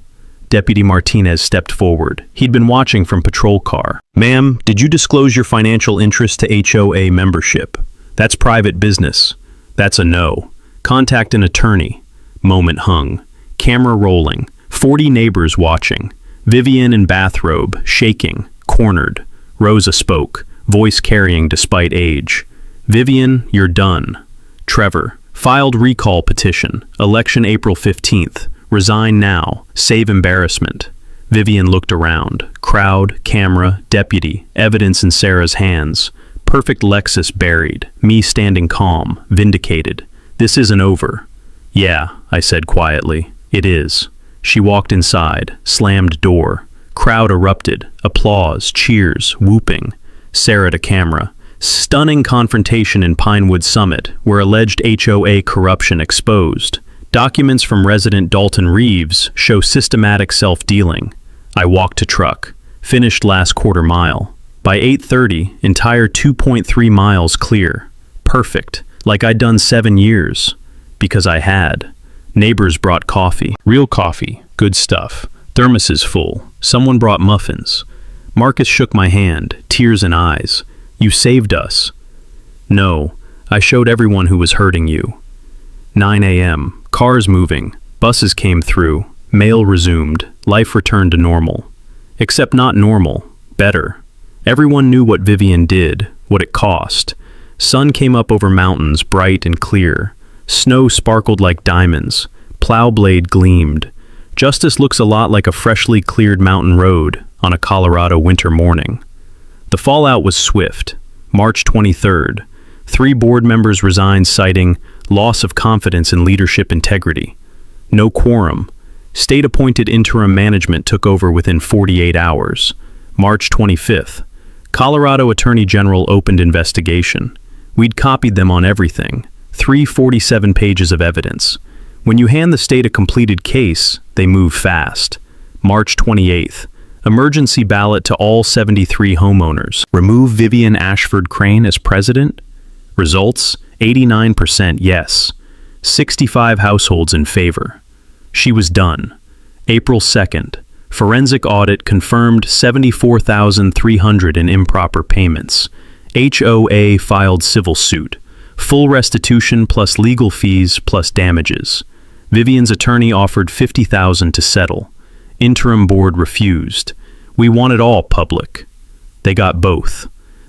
Deputy Martinez stepped forward. He'd been watching from patrol car. "Ma'am, did you disclose your financial interest to HOA membership? That's private business." "That's a no. Contact an attorney." Moment hung. Camera rolling. 40 neighbors watching. Vivian in bathrobe, shaking, cornered. Rosa spoke, voice carrying despite age. "Vivian, you're done." Trevor, filed recall petition. Election April 15th. Resign now. Save embarrassment. Vivian looked around. Crowd, camera, deputy, evidence in Sarah's hands. Perfect Lexus buried. Me standing calm, vindicated. "This isn't over." "Yeah," I said quietly. "It is." She walked inside, slammed door. Crowd erupted. Applause, cheers, whooping. Sarah to camera. Stunning confrontation in Pinewood Summit, where alleged HOA corruption exposed. Documents from resident Dalton Reeves show systematic self-dealing. I walked to truck. Finished last quarter mile. By 8:30, entire 2.3 miles clear. Perfect. Like I'd done 7 years. Because I had. Neighbors brought coffee. Real coffee. Good stuff. Thermoses full. Someone brought muffins. Marcus shook my hand, tears in eyes. "You saved us." "No, I showed everyone who was hurting you." 9 a.m. Cars moving. Buses came through. Mail resumed. Life returned to normal. Except not normal. Better. Everyone knew what Vivian did, what it cost. Sun came up over mountains, bright and clear. Snow sparkled like diamonds. Plow blade gleamed. Justice looks a lot like a freshly cleared mountain road on a Colorado winter morning. The fallout was swift. March 23rd. 3 board members resigned citing loss of confidence in leadership integrity. No quorum. State-appointed interim management took over within 48 hours. March 25th. Colorado Attorney General opened investigation. We'd copied them on everything. 347 pages of evidence. When you hand the state a completed case, they move fast. March 28th. Emergency ballot to all 73 homeowners. Remove Vivian Ashford Crane as president? Results, 89% yes. 65 households in favor. She was done. April 2nd. Forensic audit confirmed 74,300 in improper payments. HOA filed civil suit. Full restitution plus legal fees plus damages. Vivian's attorney offered 50,000 to settle. Interim board refused. We want it all public. They got both.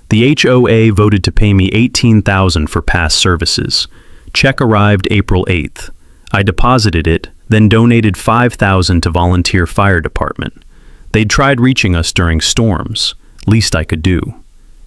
The HOA voted to pay me 18,000 for past services. Check arrived April 8th. I deposited it, then donated 5,000 to volunteer fire department. They'd tried reaching us during storms. Least I could do.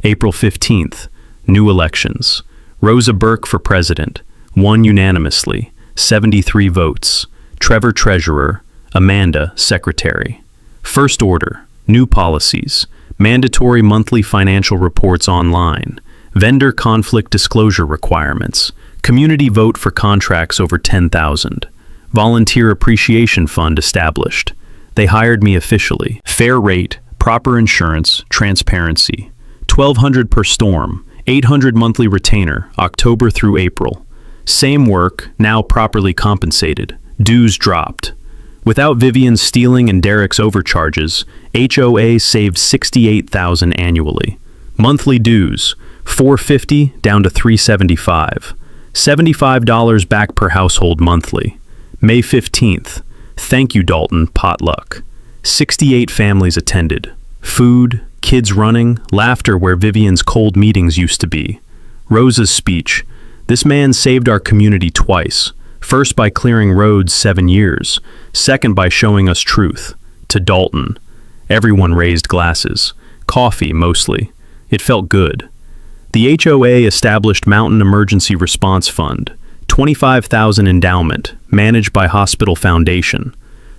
April 15th. New elections. Rosa Burke for president. Won unanimously. 73 votes. Trevor treasurer. Amanda secretary. First order. New policies. Mandatory monthly financial reports online. Vendor conflict disclosure requirements. Community vote for contracts over 10,000. Volunteer appreciation fund established. They hired me officially. Fair rate, proper insurance, transparency. $1,200 per storm, $800 monthly retainer, October through April. Same work, now properly compensated. Dues dropped. Without Vivian stealing and Derek's overcharges, HOA saved $68,000 annually. Monthly dues, $450 down to $375. $75 back per household monthly. May 15th. Thank you, Dalton, potluck. 68 families attended. Food, kids running, laughter where Vivian's cold meetings used to be. Rosa's speech. This man saved our community twice. First by clearing roads 7 years. Second by showing us truth. To Dalton. Everyone raised glasses. Coffee, mostly. It felt good. The HOA established Mountain Emergency Response Fund. $25,000 endowment, managed by Hospital Foundation.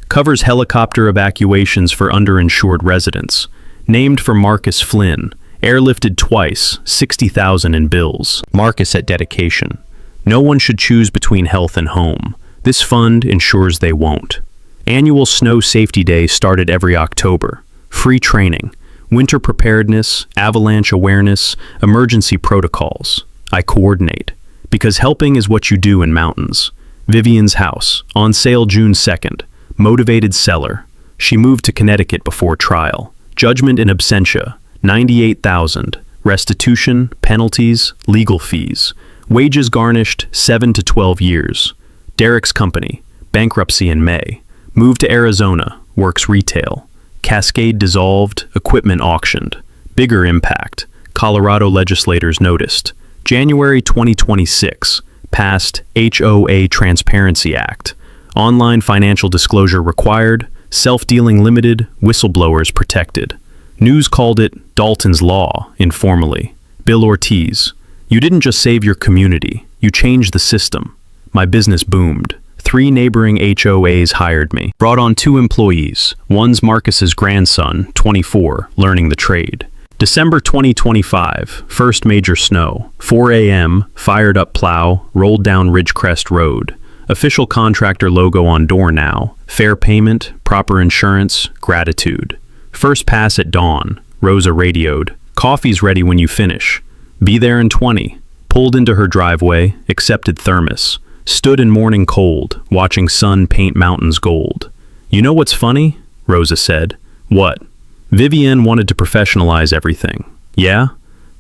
Covers helicopter evacuations for underinsured residents. Named for Marcus Flynn. Airlifted twice, $60,000 in bills. Marcus at dedication. No one should choose between health and home. This fund ensures they won't. Annual Snow Safety Day started every October. Free training. Winter preparedness, avalanche awareness, emergency protocols. I coordinate. Because helping is what you do in mountains. Vivian's house, on sale June 2nd. Motivated seller. She moved to Connecticut before trial. Judgment in absentia, $98,000. Restitution, penalties, legal fees. Wages garnished, 7 to 12 years. Derek's company, bankruptcy in May. Moved to Arizona, works retail. Cascade dissolved, equipment auctioned. Bigger impact. Colorado legislators noticed. January 2026, passed HOA Transparency Act. Online financial disclosure required, self-dealing limited, whistleblowers protected. News called it Dalton's Law, informally. Bill Ortiz, you didn't just save your community, you changed the system. My business boomed. 3 neighboring HOAs hired me. Brought on 2 employees. One's Marcus's grandson, 24, learning the trade. December 2025, first major snow. 4 a.m., fired up plow, rolled down Ridgecrest Road. Official contractor logo on door now. Fair payment, proper insurance, gratitude. First pass at dawn. Rosa radioed. Coffee's ready when you finish. Be there in 20. Pulled into her driveway, accepted thermos. Stood in morning cold, watching sun paint mountains gold. You know what's funny? Rosa said. What? Vivienne wanted to professionalize everything. Yeah?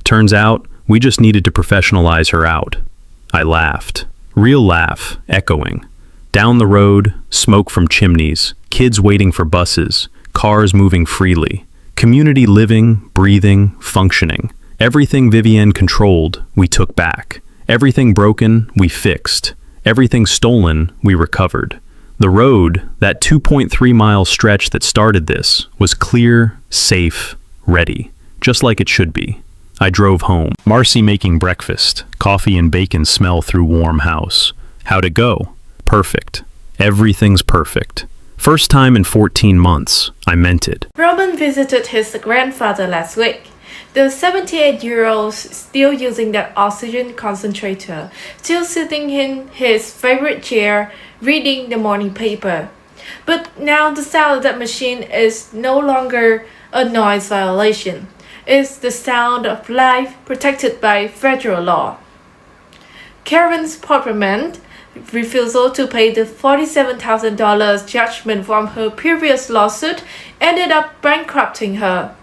Turns out, we just needed to professionalize her out. I laughed. Real laugh, echoing. Down the road, smoke from chimneys, kids waiting for buses, cars moving freely. Community living, breathing, functioning. Everything Vivienne controlled, we took back. Everything broken, we fixed. Everything stolen, we recovered. The road, that 2.3-mile stretch that started this, was clear, safe, ready, just like it should be. I drove home. Marcy making breakfast, coffee and bacon smell through warm house. How'd it go? Perfect. Everything's perfect. First time in 14 months. I meant it. Roman visited his grandfather last week. The 78-year-old still using that oxygen concentrator, still sitting in his favorite chair, reading the morning paper. But now the sound of that machine is no longer a noise violation. It's the sound of life protected by federal law. Karen's parliament refusal to pay the $47,000 judgment from her previous lawsuit ended up bankrupting her.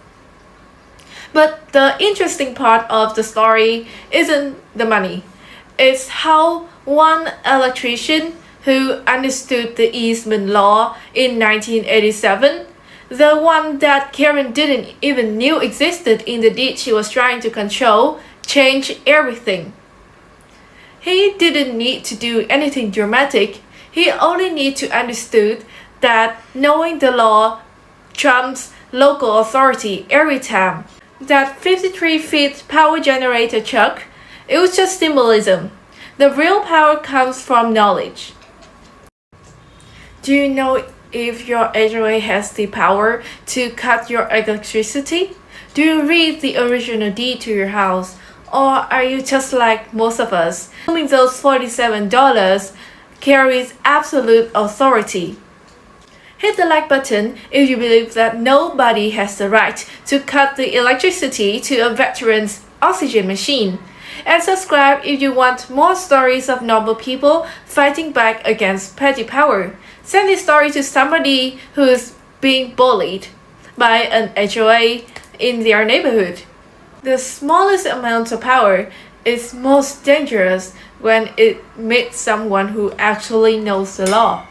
But the interesting part of the story isn't the money. It's how one electrician who understood the easement law in 1987, the one that Karen didn't even knew existed in the deed she was trying to control, changed everything. He didn't need to do anything dramatic. He only needed to understood that knowing the law trumps local authority every time. That 53-feet power generator truck, it was just symbolism. The real power comes from knowledge. Do you know if your HOA has the power to cut your electricity? Do you read the original deed to your house? Or are you just like most of us, assuming those $47 carries absolute authority? Hit the like button if you believe that nobody has the right to cut the electricity to a veteran's oxygen machine. And subscribe if you want more stories of normal people fighting back against petty power. Send this story to somebody who's being bullied by an HOA in their neighborhood. The smallest amount of power is most dangerous when it meets someone who actually knows the law.